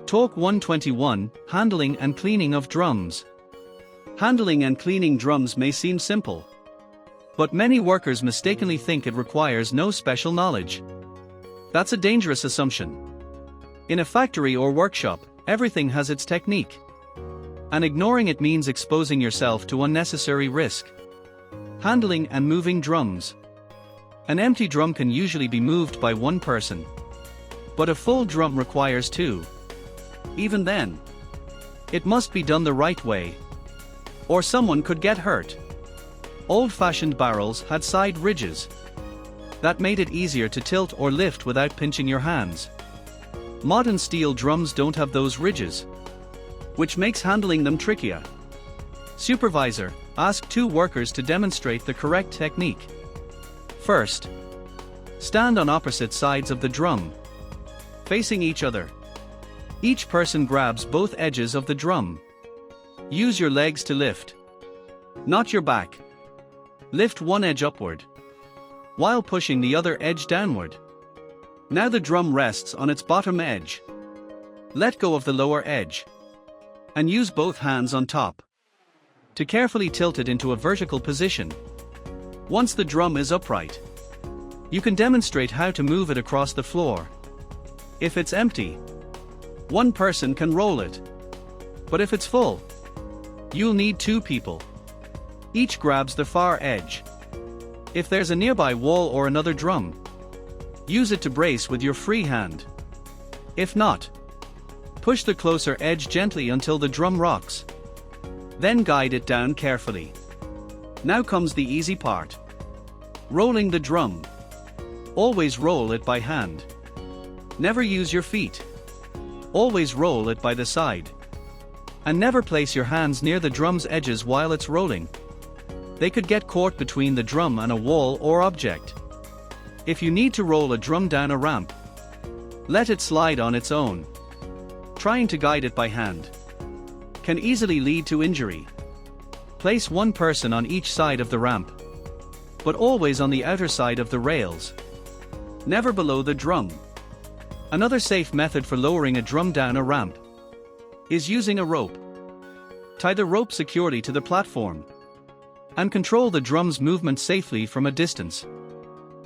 Talk 121, Handling and Cleaning of Drums. Handling and cleaning drums may seem simple, but many workers mistakenly think it requires no special knowledge. That's a dangerous assumption. In a factory or workshop, everything has its technique, and ignoring it means exposing yourself to unnecessary risk. Handling and moving drums. An empty drum can usually be moved by one person, but a full drum requires two. Even then, it must be done the right way, or someone could get hurt. Old-fashioned barrels had side ridges that made it easier to tilt or lift without pinching your hands. Modern steel drums don't have those ridges, which makes handling them trickier. Supervisor, ask two workers to demonstrate the correct technique. First, stand on opposite sides of the drum, facing each other. Each person grabs both edges of the drum. Use your legs to lift, not your back. Lift one edge upward, while pushing the other edge downward. Now the drum rests on its bottom edge. Let go of the lower edge, and use both hands on top to carefully tilt it into a vertical position. Once the drum is upright, you can demonstrate how to move it across the floor. If it's empty, one person can roll it. But if it's full, you'll need two people. Each grabs the far edge. If there's a nearby wall or another drum, use it to brace with your free hand. If not, push the closer edge gently until the drum rocks. Then guide it down carefully. Now comes the easy part. Rolling the drum. Always roll it by hand. Never use your feet. Always roll it by the side. And never place your hands near the drum's edges while it's rolling. They could get caught between the drum and a wall or object. If you need to roll a drum down a ramp, let it slide on its own. Trying to guide it by hand can easily lead to injury. Place one person on each side of the ramp, but always on the outer side of the rails. Never below the drum. Another safe method for lowering a drum down a ramp is using a rope. Tie the rope securely to the platform and control the drum's movement safely from a distance.